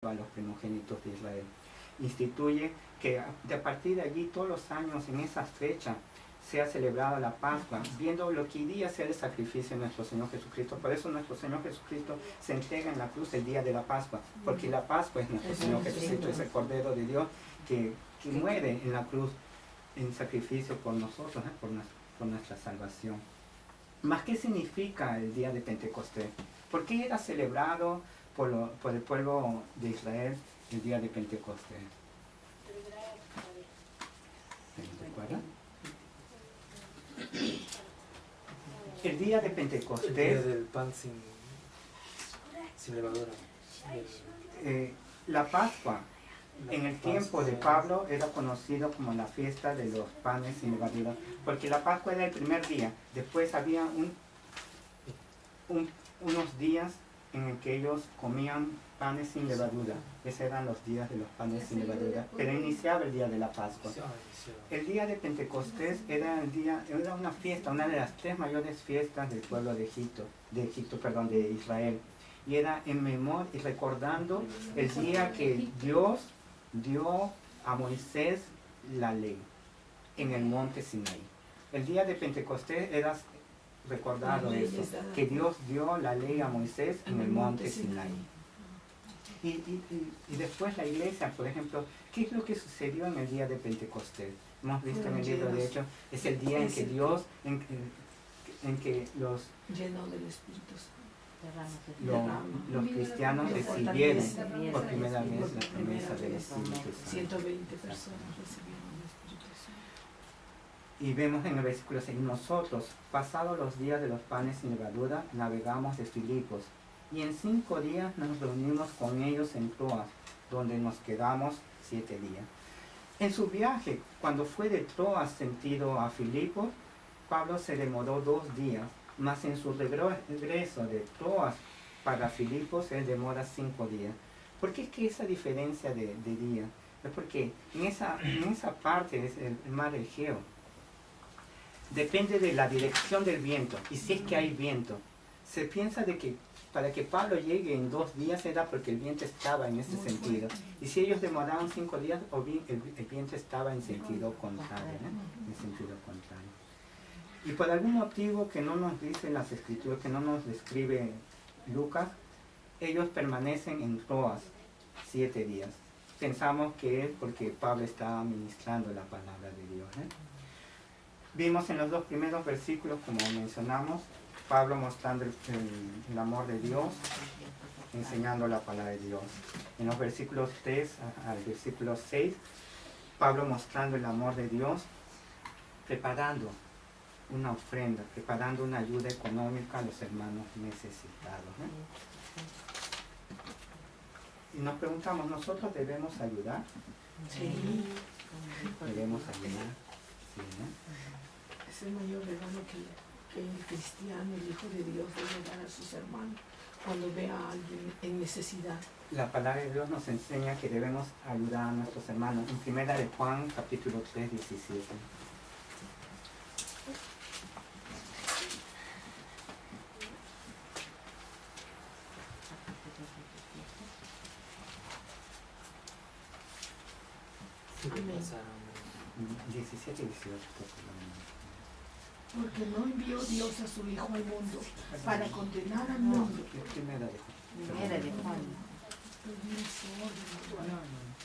a los primogénitos de Israel. Instituye que a partir de allí todos los años en esa fecha sea celebrada la Pascua, viendo lo que iría a ser el sacrificio de nuestro Señor Jesucristo. Por eso nuestro Señor Jesucristo se entrega en la cruz el día de la Pascua, porque la Pascua es nuestro Señor Jesucristo, es el Cordero de Dios que muere en la cruz en sacrificio por nosotros, por nuestra salvación. ¿Más qué significa el día de Pentecostés? ¿Por qué era celebrado por el pueblo de Israel el día de Pentecostés? ¿Se recuerdan? El día de Pentecostés, el día del pan sin levadura. La Pascua en el tiempo de Pablo era conocido como la fiesta de los panes sin levadura, porque la Pascua era el primer día. Después había unos días en el que ellos comían panes sin levadura. Esos eran los días de los panes sin levadura, pero iniciaba el día de la Pascua. El día de Pentecostés era una fiesta, una de las tres mayores fiestas del pueblo de Israel. Y era en memoria y recordando el día que Dios dio a Moisés la ley en el monte Sinaí. El día de Pentecostés era recordado eso, que Dios dio la ley a Moisés en el monte Sinaí. Y después la iglesia, por ejemplo, ¿qué es lo que sucedió en el día de Pentecostés? Hemos visto en el libro de Hechos, es el día en que Dios, en que los lleno del Espíritu los cristianos recibieron por primera vez la promesa del Espíritu Santo. 120 personas recibieron el Espíritu Santo. Y vemos en el versículo 6, nosotros, pasados los días de los panes sin levadura, navegamos de Filipos, y en 5 días nos reunimos con ellos en Troas, donde nos quedamos 7 días. En su viaje, cuando fue de Troas sentido a Filipos, Pablo se demoró 2 días, mas en su regreso de Troas para Filipos, él demora 5 días. ¿Por qué es que esa diferencia de día? Es porque en esa parte es el mar Egeo. Depende de la dirección del viento, y si es que hay viento. Se piensa de que para que Pablo llegue en 2 días era porque el viento estaba en ese sentido. Y si ellos demoraron 5 días, el viento estaba en sentido contrario, en sentido contrario. Y por algún motivo que no nos dicen las escrituras, que no nos describe Lucas, ellos permanecen en Troas 7 días. Pensamos que es porque Pablo estaba ministrando la palabra de Dios. Vimos en los 2 primeros versículos, como mencionamos, Pablo mostrando el amor de Dios, enseñando la palabra de Dios. En los versículos 3 al versículo 6, Pablo mostrando el amor de Dios, preparando una ofrenda, preparando una ayuda económica a los hermanos necesitados. Y nos preguntamos, ¿nosotros debemos ayudar? Sí. ¿Debemos ayudar? Sí, ¿no? Es el mayor regalo que el cristiano, el Hijo de Dios, debe dar a sus hermanos cuando ve a alguien en necesidad. La palabra de Dios nos enseña que debemos ayudar a nuestros hermanos. En 1 de Juan, capítulo 3, 17. Amén. 17 y 18. Porque no envió Dios a su Hijo al mundo para condenar al mundo. Primera de Juan. Primera de Juan.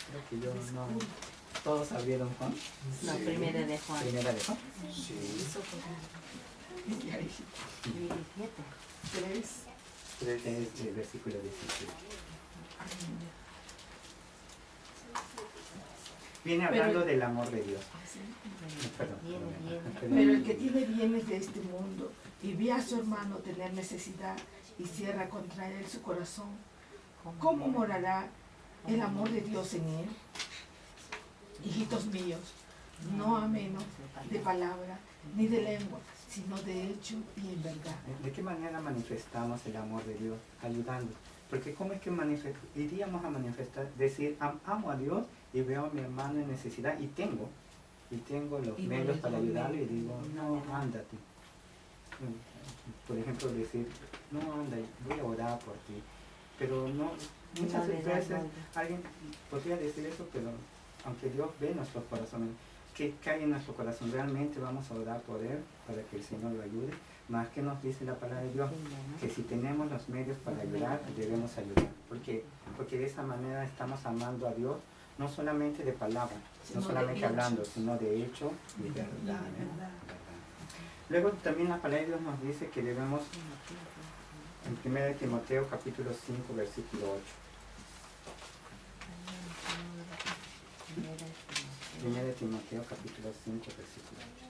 Creo que yo no. ¿Todos abrieron Juan? No, primera de Juan. Primera de Juan. Sí. 17. 3. Es el versículo 17. Viene hablando del amor de Dios. Perdón. Pero el que tiene bienes de este mundo y ve a su hermano tener necesidad y cierra contra él su corazón, ¿cómo morará el amor de Dios en él? Hijitos míos, no a menos de palabra ni de lengua, sino de hecho y en verdad. ¿De qué manera manifestamos el amor de Dios? Ayudando. Porque ¿cómo es que iríamos a manifestar? Decir, amo a Dios y veo a mi hermano en necesidad y tengo los medios para ayudarle y digo, no, ándate. Por ejemplo, decir, no, anda, voy a orar por ti. Pero Muchas No le da veces vuelta. alguien podría decir eso, pero aunque Dios ve nuestros corazones, ¿qué hay en nuestro corazón? ¿Realmente vamos a orar por Él para que el Señor lo ayude? Más que nos dice la palabra de Dios, que si tenemos los medios para ayudar, debemos ayudar. Porque de esa manera estamos amando a Dios, no solamente de palabra, Sino no de solamente hecho. hablando, sino de hecho y verdad. Y de ¿eh? verdad. Luego también la palabra de Dios nos dice que debemos, en 1 Timoteo capítulo 5, versículo 8. 1 Timoteo capítulo 5, versículo 8.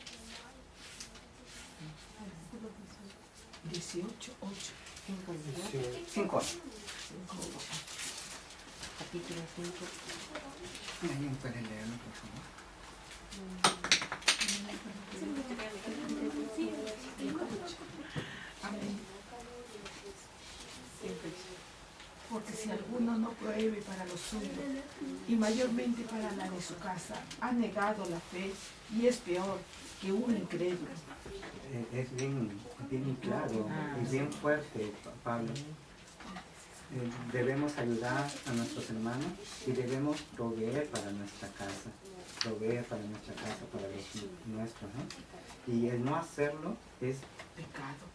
18, 8. 5. Capítulo 5. ¿Alguien puede leerlo, por favor? Amén. Porque si alguno no pruebe para lo suyo, y mayormente para la de su casa, ha negado la fe y es peor que un incrédulo. Es bien claro, es bien fuerte, Pablo. Debemos ayudar a nuestros hermanos y debemos proveer para nuestra casa, para los nuestros, ¿no? Y el no hacerlo es Pecado.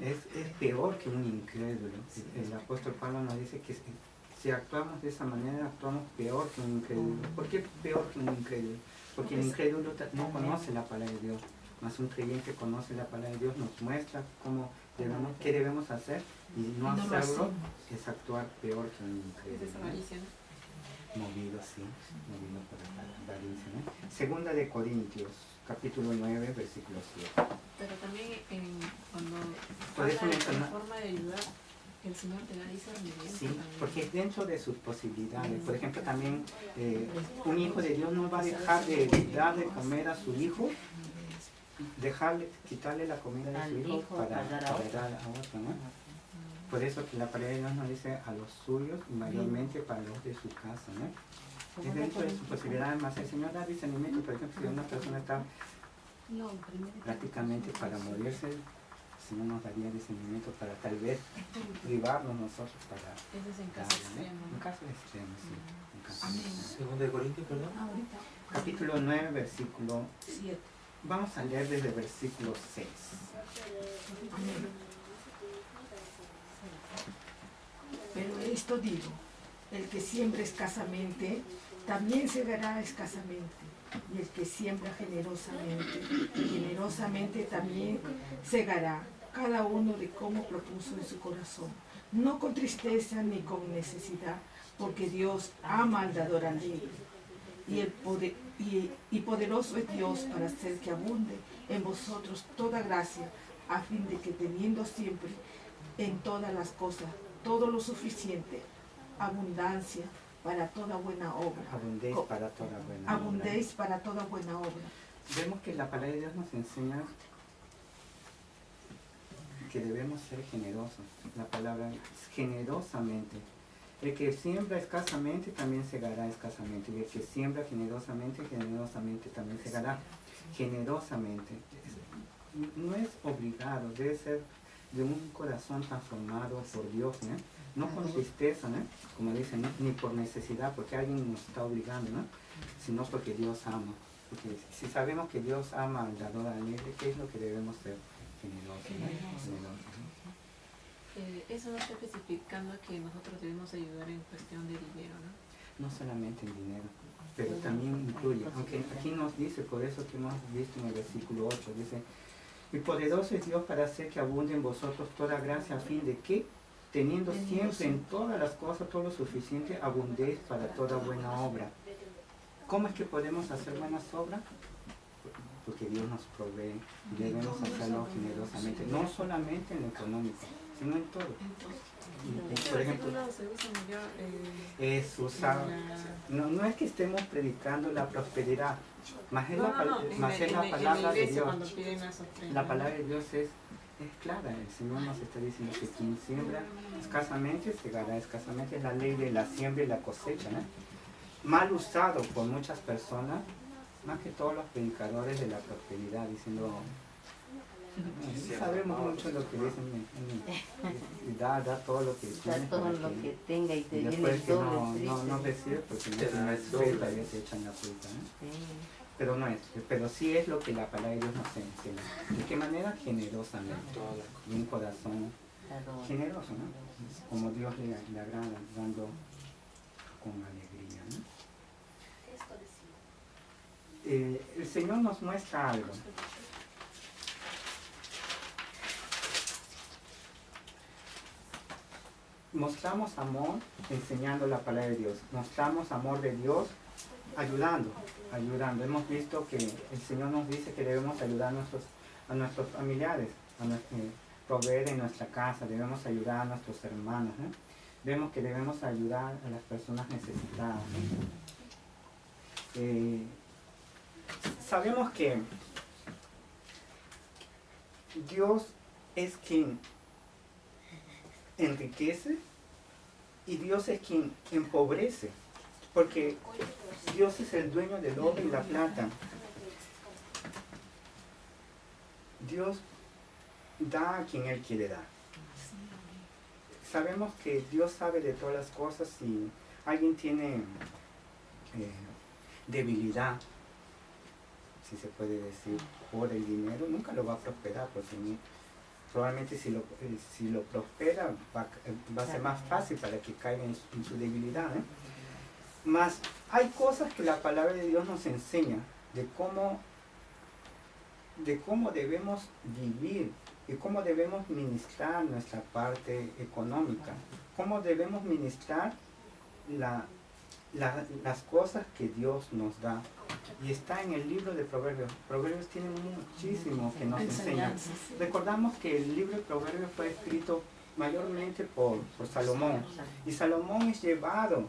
es peor que un incrédulo. El apóstol Pablo nos dice que si actuamos de esa manera, actuamos peor que un incrédulo. ¿Por qué peor que un incrédulo? Porque el incrédulo no conoce la palabra de Dios, mas un creyente conoce la palabra de Dios, nos muestra qué debemos hacer, y no lo hacerlo hacemos. es actuar peor que un incrédulo. Es avaricia, ¿no? Movido por la avaricia, ¿no? Segunda de Corintios, capítulo 9, versículo 7. Pero también cuando Por eso habla de menciona- la forma de ayudar, el Señor te da discernimiento. Sí, también. porque es dentro de sus posibilidades. Por ejemplo, también un hijo de Dios no va a dejar de dar de comer a su hijo, quitarle la comida de Al su hijo hijo para para dar a dar a otro, ¿no? Por eso que la palabra de Dios nos dice a los suyos y mayormente para los de su casa, ¿no? Es dentro de sus posibilidades, más el Señor da discernimiento. Por ejemplo, si una persona está No, primero prácticamente para morirse, el Señor nos daría discernimiento para tal vez privarnos nosotros para Ese es en caso darle, ¿no? extremo. En caso extremo, sí. En caso Amén. extremo. Segunda de Corintios, perdón. Ahorita. Capítulo 9, versículo. 7. Vamos a leer desde el versículo 6. Amén. Pero esto digo, el que siembra escasamente, también segará escasamente. Y el que siembra generosamente, generosamente también segará, cada uno de cómo propuso en su corazón. No con tristeza ni con necesidad, porque Dios ama al dador alegre. Y poderoso es Dios para hacer que abunde en vosotros toda gracia, a fin de que teniendo siempre en todas las cosas todo lo suficiente, abundancia para toda buena obra. Abundéis para toda buena obra. Abundéis para toda buena obra. Vemos que la palabra de Dios nos enseña que debemos ser generosos. La palabra es generosamente. El que siembra escasamente también segará escasamente. Y el que siembra generosamente, generosamente también segará generosamente. No es obligado, debe ser de un corazón transformado por Dios, ¿no? No con tristeza, ¿no? Como dicen, ¿no? Ni por necesidad, porque alguien nos está obligando, ¿no? Sino porque Dios ama. Porque si sabemos que Dios ama al dador alegre, ¿qué es lo que debemos ser? Generosos, ¿no? Generosos, ¿no? Eso no está especificando que nosotros debemos ayudar en cuestión de dinero, ¿no? No solamente en dinero, pero también incluye, aunque aquí nos dice, por eso que hemos visto en el versículo 8, dice, y poderoso es Dios para hacer que abunde en vosotros toda gracia, a fin de que, teniendo siempre en todas las cosas todo lo suficiente, abundéis para toda buena obra. ¿Cómo es que podemos hacer buenas obras? Porque Dios nos provee y debemos hacerlo generosamente, no solamente en lo económico, sino en todo. Y, por ejemplo, no es que estemos predicando la prosperidad, más es la palabra de Dios. Cuando piden las ofrendas, La palabra de Dios es clara. El Señor nos está diciendo que quien siembra escasamente segará escasamente. Es la ley de la siembra y la cosecha, ¿no? Mal usado por muchas personas, más que todos los predicadores de la prosperidad, diciendo Sabemos mucho lo que dicen y da todo lo que Da tiene todo para lo que tenga y te y viene después el que doble no triste. recibe porque no Te da tiene el doble. fe, todavía te echan la fruta, ¿no? Sí, Pero sí es lo que la palabra de Dios nos enseña. ¿De qué manera? Generosamente, Toda la y un corazón adoro. generoso, ¿no? Como Dios le agrada, dando con alegría, ¿no? El Señor nos muestra algo. Mostramos amor enseñando la palabra de Dios. Mostramos amor de Dios ayudando. Hemos visto que el Señor nos dice que debemos ayudar a nuestros familiares, proveer en nuestra casa, debemos ayudar a nuestros hermanos, ¿no? Vemos que debemos ayudar a las personas necesitadas, ¿no? Sabemos que Dios es quien enriquece y Dios es quien empobrece, porque Dios es el dueño del oro y la plata. Dios da a quien Él quiere dar. Sabemos que Dios sabe de todas las cosas. Si alguien tiene debilidad, si se puede decir, por el dinero, nunca lo va a prosperar, porque probablemente si lo prospera va a ser más fácil para que caiga en su debilidad, ¿eh? Mas hay cosas que la palabra de Dios nos enseña de cómo debemos vivir y cómo debemos ministrar nuestra parte económica, cómo debemos ministrar las cosas que Dios nos da. Y está en el libro de Proverbios. Proverbios tiene muchísimo que nos enseña. Recordamos que el libro de Proverbios fue escrito mayormente por Salomón. Y Salomón es llevado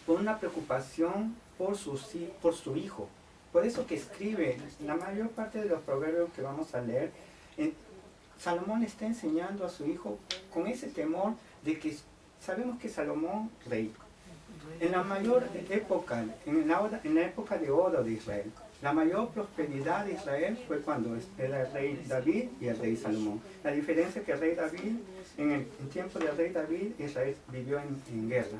por una preocupación por su hijo. Por eso que escribe la mayor parte de los proverbios que vamos a leer. Salomón está enseñando a su hijo con ese temor de que sabemos que Salomón, rey, en la mayor época, en la época de oro de Israel, la mayor prosperidad de Israel fue cuando era el rey David y el rey Salomón. La diferencia es que el rey David, en el tiempo del rey David, Israel vivió en guerra.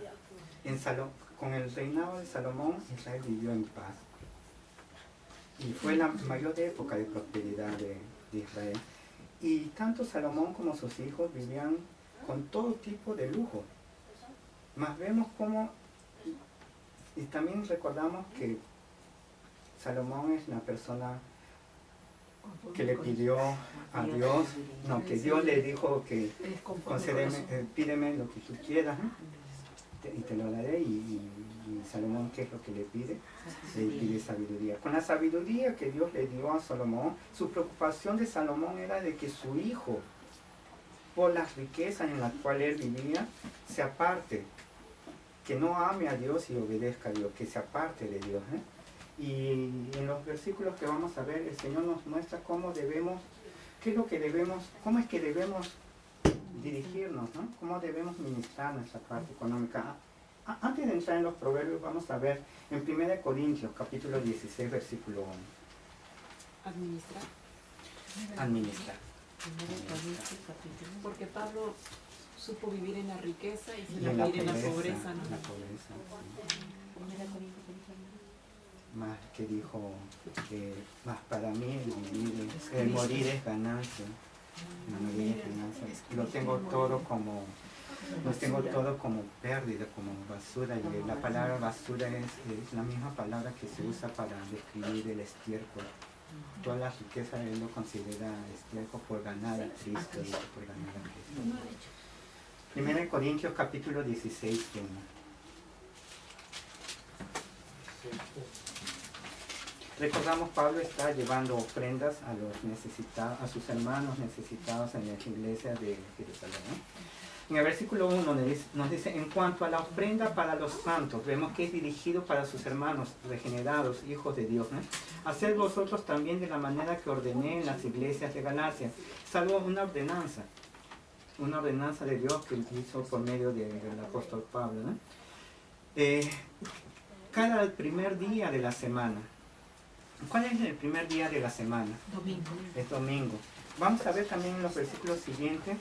Con el reinado de Salomón, Israel vivió en paz. Y fue la mayor época de prosperidad de Israel. Y tanto Salomón como sus hijos vivían con todo tipo de lujo. Mas vemos cómo, y también recordamos que Salomón es la persona que le pidió a Dios, no, que Dios le dijo que pídeme lo que tú quieras, ¿no? Y te lo daré. Y Salomón, ¿qué es lo que le pide? Le pide sabiduría. Con la sabiduría que Dios le dio a Salomón, su preocupación de Salomón era de que su hijo, por las riquezas en las cuales él vivía, se aparte, que no ame a Dios y obedezca a Dios, que se aparte de Dios, ¿eh? Y en los versículos que vamos a ver, el Señor nos muestra cómo es que debemos dirigirnos, ¿no? Cómo debemos ministrar nuestra parte económica. Antes de entrar en los proverbios, vamos a ver en 1 Corintios, capítulo 16, versículo 1. Administrar. Administrar. Porque Pablo supo vivir en la riqueza y se Y en la vivir en la pobreza, pobreza, ¿no? en la pobreza, sí. Más que dijo que más para mí el morir es ganancia. Lo tengo todo como pérdida, como basura, y la palabra basura es la misma palabra que se usa para describir el estiércol. Toda la riqueza él lo considera estiércol por ganar a Cristo y por ganar a Cristo. 1 Corintios capítulo 16, 1. Recordamos, Pablo está llevando ofrendas a los necesitados, a sus hermanos necesitados en las iglesias de Jerusalén, ¿no? En el versículo 1 nos dice, en cuanto a la ofrenda para los santos, vemos que es dirigido para sus hermanos regenerados, hijos de Dios, ¿no? Haced vosotros también de la manera que ordené en las iglesias de Galacia, salvo una ordenanza de Dios que hizo por medio del apóstol Pablo, ¿no? Cada primer día de la semana, ¿Cuál es el primer día de la semana? Domingo. Es domingo. Vamos a ver también en los versículos siguientes,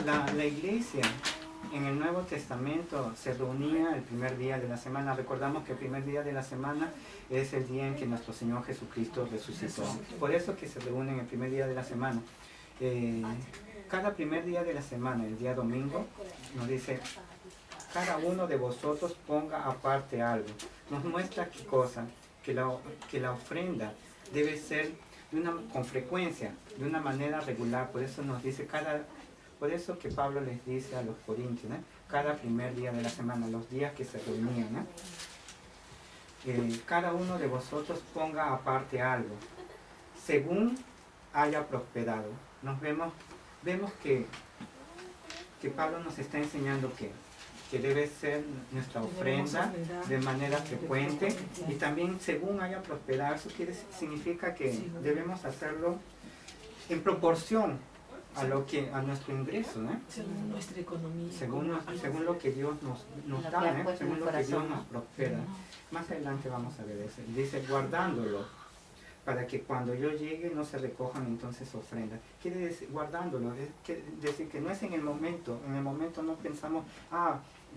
la iglesia en el Nuevo Testamento se reunía el primer día de la semana. Recordamos que el primer día de la semana es el día en que nuestro Señor Jesucristo resucitó. Por eso que se reúnen el primer día de la semana. Cada primer día de la semana, el día domingo, nos dice, cada uno de vosotros ponga aparte algo. Nos muestra qué cosa, que la ofrenda debe ser con frecuencia, de una manera regular. Por eso nos dice por eso que Pablo les dice a los corintios, ¿no? Cada primer día de la semana, los días que se reunían, ¿no? Cada uno de vosotros ponga aparte algo, según haya prosperado. Vemos que Pablo nos está enseñando que debe ser nuestra ofrenda de manera frecuente y también según haya prosperado. Eso significa que debemos hacerlo en proporción a nuestro ingreso, ¿no? Según nuestra economía. Según lo que Dios nos da, ¿eh? Según lo que Dios nos prospera. Más adelante vamos a ver eso. Dice, guardándolo, para que cuando yo llegue no se recojan entonces ofrendas. Quiere decir, guardándolo, quiere decir que no es en el momento no pensamos,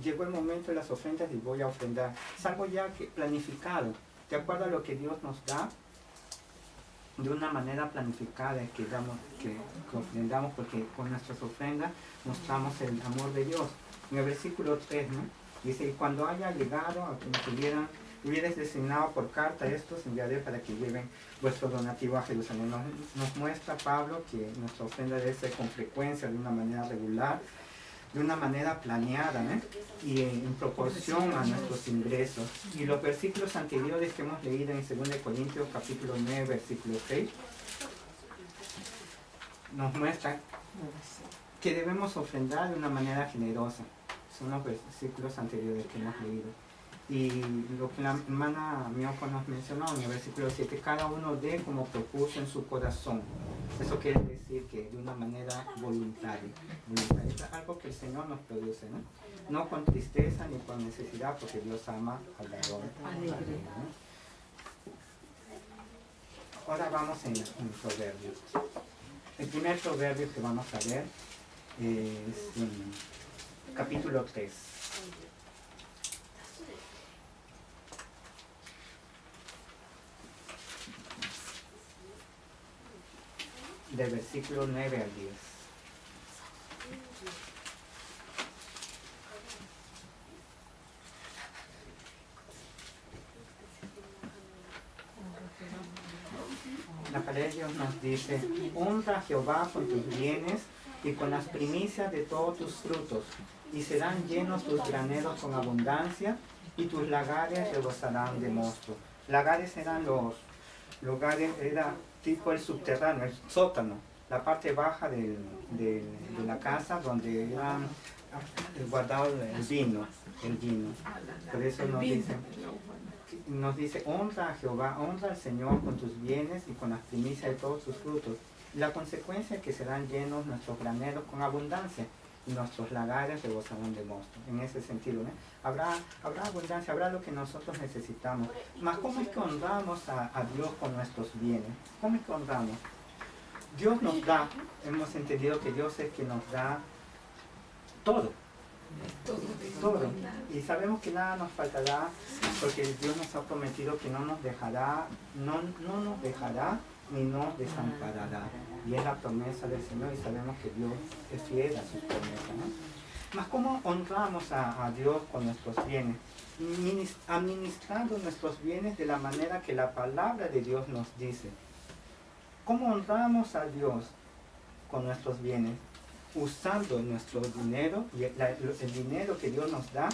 llegó el momento de las ofrendas y voy a ofrendar. Es algo ya planificado, de acuerdo a lo que Dios nos da, de una manera planificada que ofrendamos, porque con nuestras ofrendas mostramos el amor de Dios. En el versículo 3, ¿no? Dice, y cuando haya llegado a que nos hubieres designado por carta estos, enviaré para que lleven vuestro donativo a Jerusalén. Nos muestra Pablo que nuestra ofrenda debe ser con frecuencia, de una manera regular, de una manera planeada, ¿eh? Y en proporción a nuestros ingresos. Y los versículos anteriores que hemos leído en 2 Corintios capítulo 9, versículo 6, nos muestra que debemos ofrendar de una manera generosa. Son los versículos anteriores que hemos leído. Y lo que la hermana Miyoko nos mencionó en el versículo 7, cada uno dé como propuso en su corazón. Eso quiere decir que de una manera voluntaria. Es algo que el Señor nos produce, ¿no? No con tristeza ni con necesidad, porque Dios ama al dador alegre, ¿no? Ahora vamos en Proverbios. El primer proverbio que vamos a ver es en capítulo 3. Del versículo 9 al 10. La palabra de Dios nos dice, honra a Jehová con tus bienes y con las primicias de todos tus frutos, y serán llenos tus graneros con abundancia, y tus lagares rebosarán de mosto. Lagares eran los lugares, era tipo el subterráneo, el sótano, la parte baja de la casa donde eran guardado el vino. Por eso nos dice, honra a Jehová, honra al Señor con tus bienes y con las primicias de todos tus frutos. La consecuencia es que serán llenos nuestros graneros con abundancia y nuestros lagares rebosarán de mosto. En ese sentido, ¿no? Habrá abundancia, habrá lo que nosotros necesitamos. Mas ¿cómo es que honramos a Dios con nuestros bienes? ¿Cómo es que honramos? Dios nos da, hemos entendido que Dios es quien nos da todo. Todo. Y sabemos que nada nos faltará, porque Dios nos ha prometido que no nos dejará ni nos desamparará. Y es la promesa del Señor, y sabemos que Dios es fiel a sus promesas, ¿no? Mas ¿cómo honramos a Dios con nuestros bienes? Administrando nuestros bienes de la manera que la palabra de Dios nos dice. ¿Cómo honramos a Dios con nuestros bienes? Usando nuestro dinero y el dinero que Dios nos da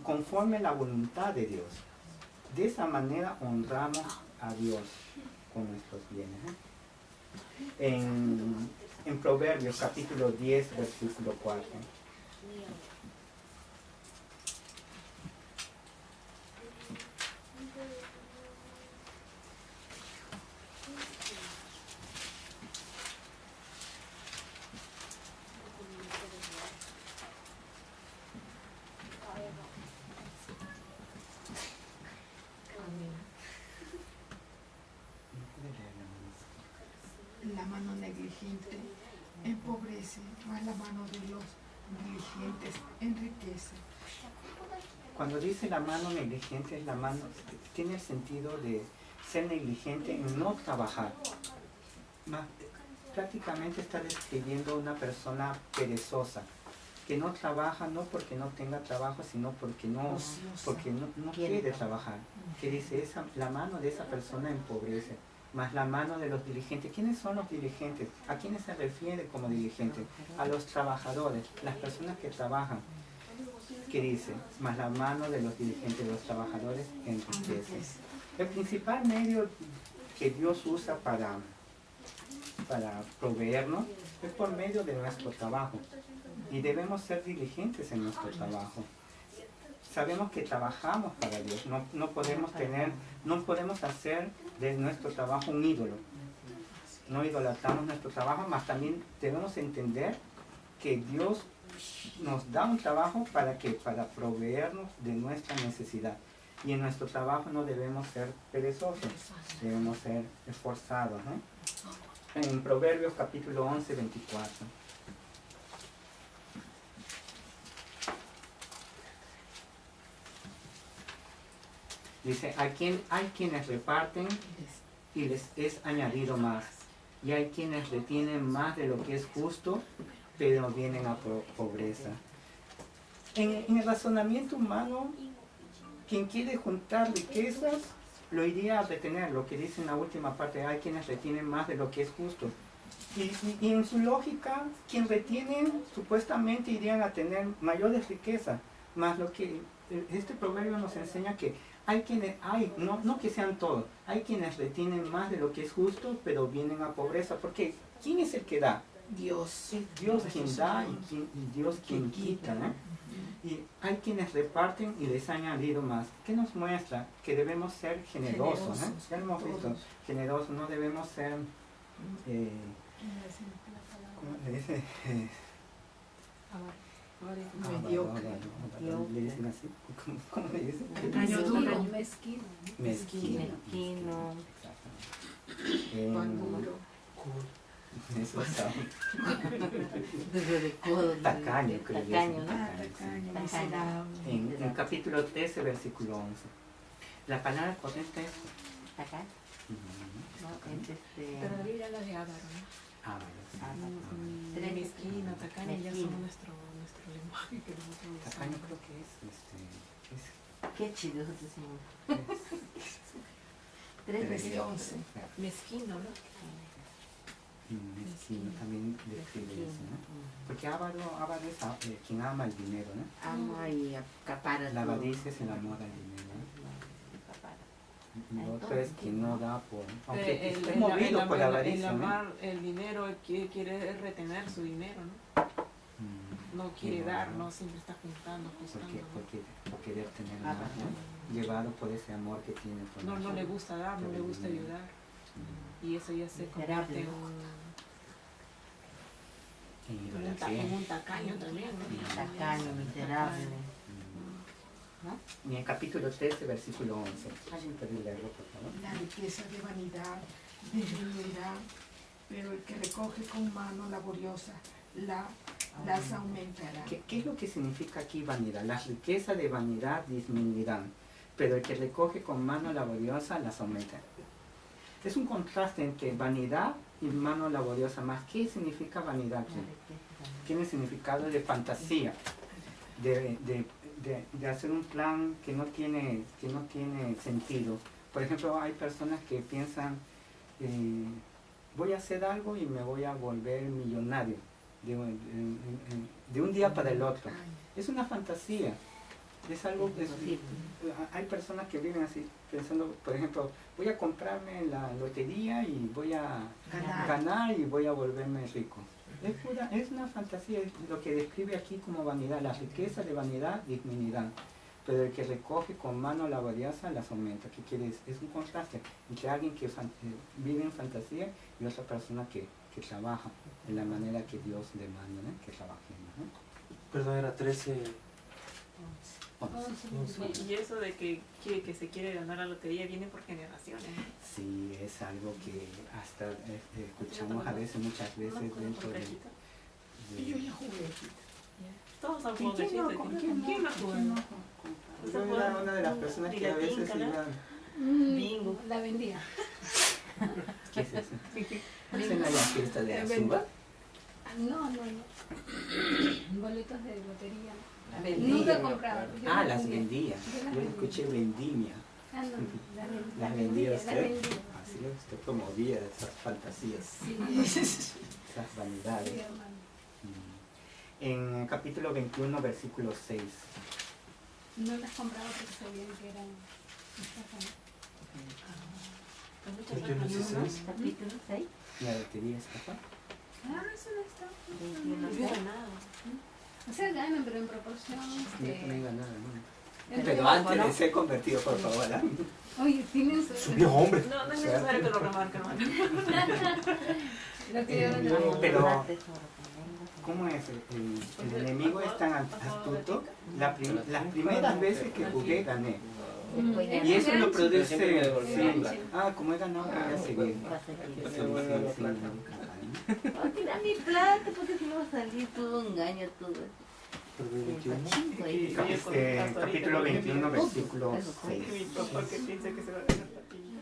conforme la voluntad de Dios. De esa manera honramos a Dios con nuestros bienes, ¿eh? En Proverbios capítulo 10, versículo 4. diligente empobrece, mas la mano de los diligentes enriquece. Cuando dice la mano negligente, es la mano, tiene el sentido de ser negligente en no trabajar. Prácticamente está describiendo una persona perezosa, que no trabaja no porque no tenga trabajo, sino porque no quiere trabajar. Que dice, la mano de esa persona empobrece, más la mano de los diligentes. ¿Quiénes son los diligentes? ¿A quiénes se refiere como diligentes? A los trabajadores, las personas que trabajan. ¿Qué dice? Más la mano de los dirigentes, de los trabajadores, enriquece. El principal medio que Dios usa para proveernos es por medio de nuestro trabajo. Y debemos ser diligentes en nuestro trabajo. Sabemos que trabajamos para Dios. No podemos hacer de nuestro trabajo un ídolo. No idolatramos nuestro trabajo, mas también debemos entender que Dios nos da un trabajo para proveernos de nuestra necesidad. Y en nuestro trabajo no debemos ser perezosos, debemos ser esforzados, ¿no? En Proverbios capítulo 11, 24. Dice, hay quienes reparten y les es añadido más. Y hay quienes retienen más de lo que es justo, pero vienen a pobreza. En el razonamiento humano, quien quiere juntar riquezas, lo iría a retener, lo que dice en la última parte, hay quienes retienen más de lo que es justo. Y en su lógica, quien retienen supuestamente irían a tener mayores riquezas, más lo que este proverbio nos enseña que hay quienes, no que sean todos, hay quienes retienen más de lo que es justo, pero vienen a pobreza, porque ¿quién es el que da? Dios. Dios quien da y Dios quien quita, ¿no? Y hay quienes reparten y les ha añadido más. ¿Qué nos muestra? Que debemos ser generosos, ¿no? Ya lo hemos visto, generosos, no debemos ser, ¿cómo le dice? Mediocre. ¿Le dicen así? ¿Cómo le dicen? Tacaño duro. Mezquino. Mezquino. Mezquino. Exactamente. Maduro. Eso sabe. Desde de codo. Tacaño, creo que Tacaño, es. ¿no? Tacaño, miserable. En el capítulo 13, versículo 11. La palabra correcta es... Acá, ¿no? Es Pero la Biblia la de Ávaro, ¿no? Tres. Mezquino, tacaño, ya Mezquino. son nuestro lenguaje que nosotros usamos. Tacaño creo que es... Qué chido eso decimos. Tres 13:11. Mezquino, ¿no? Mezquino también describe eso, ¿no? Porque avaro es quien ama el dinero, ¿no? Ama y acapara. La todo. avaricia es el amor al dinero, Acapara. ¿no? Y lo otro es quien no da por... Aunque El esté movido por la avaricia, ¿no? amar el dinero, quiere retener su dinero, ¿no? No quiere dar, no siempre está juntando, Porque juntando. por querer tener más, ¿no? Llevado por ese amor que tiene por No, no le nosotros. gusta dar, no le gusta ayudar. Y eso ya se convierte en un tacaño también, ¿no? Tacaño, miserable. Y en capítulo 13, versículo 11. ¿Alguien puede leerlo, por favor? La riqueza de vanidad disminuirá, pero el que recoge con mano laboriosa las aumentará. ¿Qué es lo que significa aquí vanidad? Las riquezas de vanidad disminuirán, pero el que recoge con mano laboriosa las aumenta. Es un contraste entre vanidad y mano laboriosa. Más, ¿qué significa vanidad aquí? Tiene significado de fantasía, de hacer un plan que no tiene sentido. Por ejemplo, hay personas que piensan, voy a hacer algo y me voy a volver millonario de un día para el otro. Es una fantasía. Es algo que hay personas que viven así, pensando, por ejemplo, voy a comprarme la lotería y voy a ganar y voy a volverme rico. Es una fantasía, es lo que describe aquí como vanidad. Las riquezas de vanidad disminuirán, pero el que recoge con mano laboriosa las aumenta. ¿Qué quiere decir? Es un contraste entre alguien que vive en fantasía y otra persona que trabaja de la manera que Dios demanda, ¿no? Que trabajemos, ¿no? Perdón, era 13. Y eso de que se quiere ganar la lotería viene por generaciones. ¿No? Sí, es algo que hasta escuchamos a veces, muchas veces dentro de... Y yo ya jugué. Todos han jugado de ¿Quién no chiste. compró? ¿Quién no ha jugado? Yo era una de las personas que a veces iban... Bingo. La vendía. ¿Qué es eso? ¿Hacen la fiesta de la Zumba? No. Boletos de lotería. La vendía. Nunca he comprado. Yo Ah, las las vendía. vendía. Yo las Yo vendía. escuché vendimia. Ah, no, ¿Las vendía las usted? vendía. Así usted promovía esas fantasías, Sí, esas vanidades. sí, hermano. En el capítulo 21, versículo 6. No las compraba porque sabían que eran estafas. Hay muchas Yo no sé si personas, es. Capítulo 6. La lotería estafa. Ah, eso no está. no tiene nada. O sea, ganan, pero en proporción. Yo también ganaba, ¿no? entre- Pero antes de ser convertido, por favor. ¿Ah? Oye, tienen Es un su. viejo hombre. No es necesario que lo remarquen. ¿No? Lo que yo Pero- ¿Cómo es? El enemigo es tan astuto. Las primeras veces que jugué gané. Y eso lo produce. Sí. Ah, como he ganado, voy a seguir. Sí, Oh, tira mi plata porque si no va a salir todo engaño, todo eso. Pero de 21. Capítulo 21, versículo 6. Mi papá que piensa que se va a ganar patilla.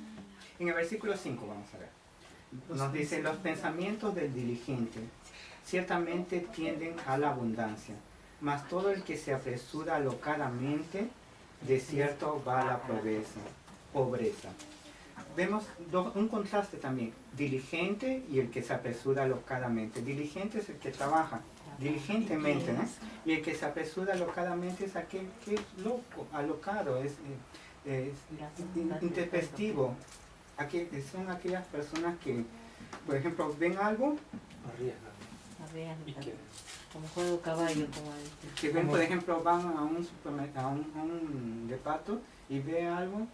En el versículo 5 vamos a ver. Nos dice, los pensamientos del diligente ciertamente tienden a la abundancia, mas todo el que se apresura alocadamente, de cierto va a la pobreza. Vemos un contraste también, diligente y el que se apresura alocadamente. Diligente es el que trabaja diligentemente, ¿no? Y el que se apresura alocadamente es aquel que es loco, alocado, es intempestivo. Son aquellas personas que, por ejemplo, ven algo, Arriesga. ¿Y qué? Como juego caballo, como dice. que ven, por ejemplo, van a un supermercado, a un reparto y ve algo,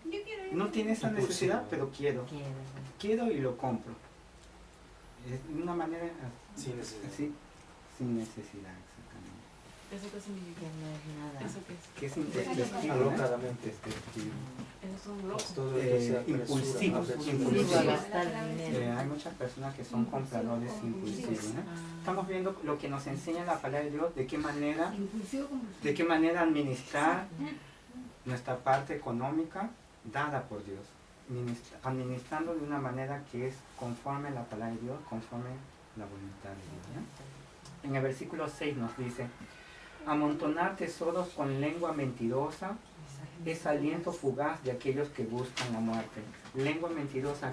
no tiene esa necesidad, pero quiero y lo compro. Es de una manera Sin necesidad. así, sin necesidad, exactamente. ¿Eso qué significa? Que no es nada. ¿Eso qué es? Que es intempestivo, ¿no? Alocadamente. Esos son locos. Todo el que se apresura, Impulsivo, apresura. Impulsivo a gastar dinero. Hay muchas personas que son compradores impulsivos, ¿no? Estamos viendo lo que nos enseña la palabra de Dios, de qué manera Impulsivo como. administrar nuestra parte económica dada por Dios, administrando de una manera que es conforme a la palabra de Dios, conforme a la voluntad de Dios, ¿no? En el versículo 6 nos dice, amontonar tesoros con lengua mentirosa es aliento fugaz de aquellos que buscan la muerte. Lengua mentirosa,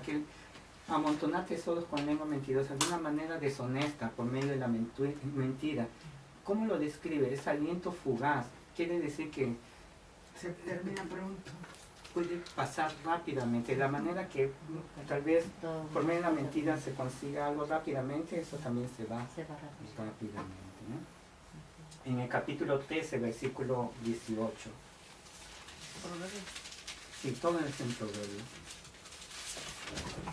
amontonar tesoros con lengua mentirosa de una manera deshonesta por medio de la mentira. ¿Cómo lo describe? Es aliento fugaz. Quiere decir que Se termina pronto. puede pasar rápidamente. La manera que tal vez por medio de la mentira se consiga algo rápidamente, eso también se va Se va rápido. rápidamente, ¿no? En el capítulo 13, versículo 18. Sí, todo es en Proverbios.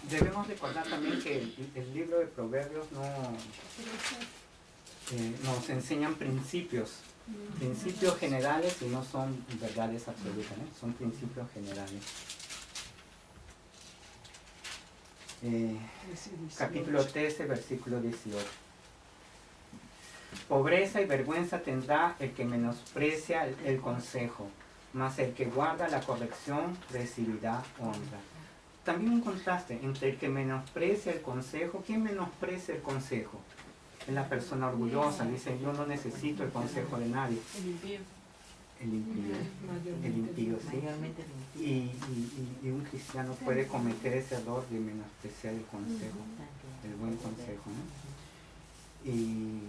Debemos recordar también que el libro de Proverbios nos enseñan principios generales y no son verdades absolutas, ¿no? Son principios generales. Capítulo 13, versículo 18. Pobreza y vergüenza tendrá el que menosprecia el consejo, mas el que guarda la corrección recibirá honra. También un contraste entre el que menosprecia el consejo. ¿Quién menosprecia el consejo? Es la persona orgullosa, dice yo no necesito el consejo de nadie. El impío. El impío, sí. Mayormente el impío. Y un cristiano puede cometer ese error de menospreciar el consejo, el buen consejo, ¿no? Y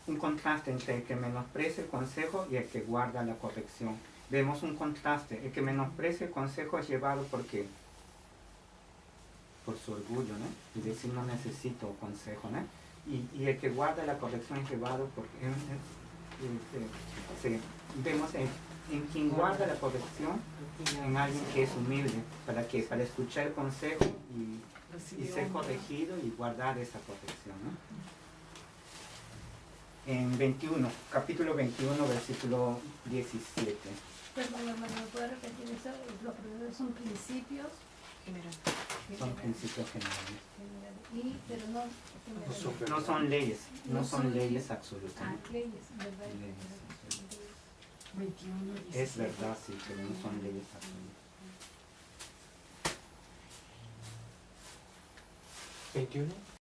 un contraste entre el que menosprecia el consejo y el que guarda la corrección. Vemos un contraste. El que menosprecia el consejo es llevado por su orgullo, ¿no? Y decir no necesito consejo, ¿no? Y el que guarda la corrección es llevado porque vemos en quien guarda la corrección, en alguien que es humilde, para escuchar el consejo y ser corregido y guardar esa corrección, ¿no? En 21, capítulo 21, versículo 17. Perdón, hermano, ¿me puede repetir eso? Lo primero son principios General. Son principios generales. generales. Pero no generales. No son leyes, no son leyes absolutas. Ah, leyes, ¿verdad? Leyes. 21, Es verdad, sí, pero no son leyes absolutas. 21.